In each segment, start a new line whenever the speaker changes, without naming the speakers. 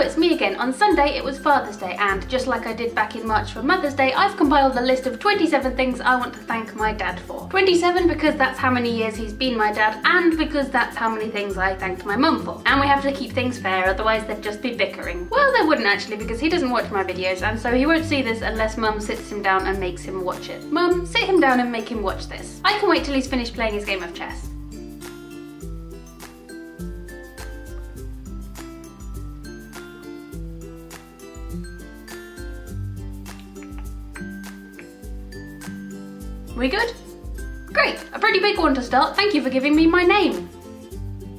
it's me again. On Sunday it was Father's Day, and just like I did back in March for Mother's Day, I've compiled a list of 27 things I want to thank my dad for. 27 because that's how many years he's been my dad, and because that's how many things I thanked my mum for. And we have to keep things fair, otherwise they'd just be bickering. Well, they wouldn't actually, because he doesn't watch my videos, and so he won't see this unless Mum sits him down and makes him watch it. Mum, sit him down and make him watch this. I can wait till he's finished playing his game of chess. We good? Great, a pretty big one to start. Thank you for giving me my name.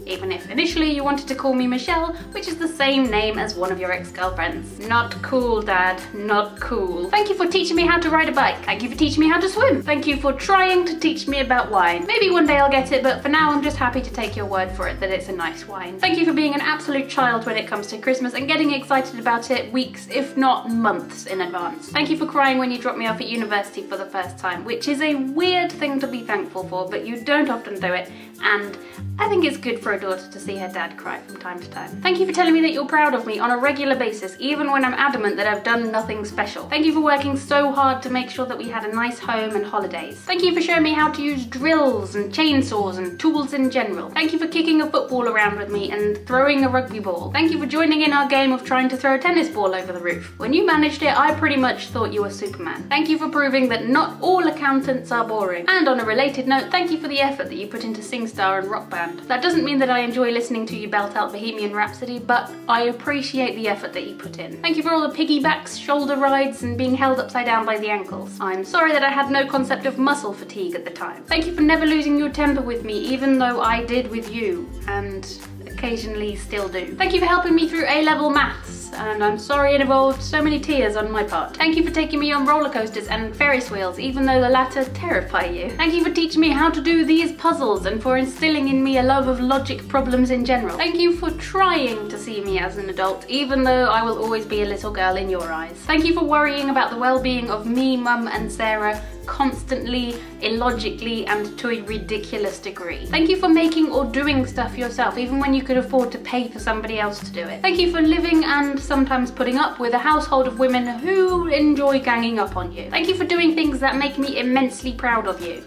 Even if initially you wanted to call me Michelle, which is the same name as one of your ex-girlfriends. Not cool, Dad, not cool. Thank you for teaching me how to ride a bike. Thank you for teaching me how to swim. Thank you for trying to teach me about wine. Maybe one day I'll get it, but for now I'm just happy to take your word for it that it's a nice wine. Thank you for being an absolute child when it comes to Christmas and getting excited about it weeks, if not months in advance. Thank you for crying when you dropped me off at university for the first time, which is a weird thing to be thankful for, but you don't often do it, and I think it's good for a daughter to see her dad cry from time to time. Thank you for telling me that you're proud of me on a regular basis, even when I'm adamant that I've done nothing special. Thank you for working so hard to make sure that we had a nice home and holidays. Thank you for showing me how to use drills and chainsaws and tools in general. Thank you for kicking a football around with me and throwing a rugby ball. Thank you for joining in our game of trying to throw a tennis ball over the roof. When you managed it, I pretty much thought you were Superman. Thank you for proving that not all accountants are boring. And on a related note, thank you for the effort that you put into SingStar and Rock Band. That doesn't mean that I enjoy listening to you belt out Bohemian Rhapsody, but I appreciate the effort that you put in. Thank you for all the piggybacks, shoulder rides, and being held upside down by the ankles. I'm sorry that I had no concept of muscle fatigue at the time. Thank you for never losing your temper with me, even though I did with you, and occasionally still do. Thank you for helping me through A-level maths, and I'm sorry it involved so many tears on my part. Thank you for taking me on roller coasters and Ferris wheels, even though the latter terrify you. Thank you for teaching me how to do these puzzles and for instilling in me a love of logic problems in general. Thank you for trying to see me as an adult, even though I will always be a little girl in your eyes. Thank you for worrying about the well-being of me, Mum, and Sarah constantly, illogically, and to a ridiculous degree. Thank you for making or doing stuff yourself, even when you could afford to pay for somebody else to do it. Thank you for living and sometimes putting up with a household of women who enjoy ganging up on you. Thank you for doing things that make me immensely proud of you,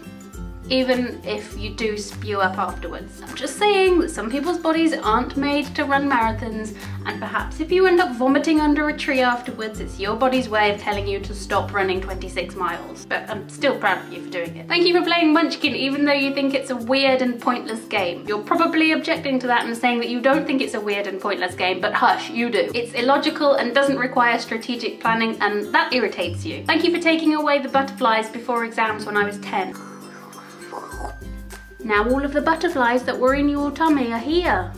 even if you do spew up afterwards. I'm just saying that some people's bodies aren't made to run marathons, and perhaps if you end up vomiting under a tree afterwards, it's your body's way of telling you to stop running 26 miles. But I'm still proud of you for doing it. Thank you for playing Munchkin, even though you think it's a weird and pointless game. You're probably objecting to that and saying that you don't think it's a weird and pointless game, but hush, you do. It's illogical and doesn't require strategic planning, and that irritates you. Thank you for taking away the butterflies before exams when I was 10. Now all of the butterflies that were in your tummy are here,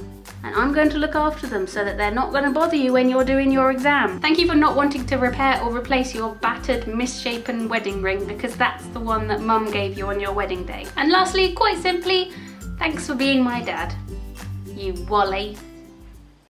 and I'm going to look after them so that they're not going to bother you when you're doing your exam. Thank you for not wanting to repair or replace your battered, misshapen wedding ring, because that's the one that Mum gave you on your wedding day. And lastly, quite simply, thanks for being my dad, you Wally.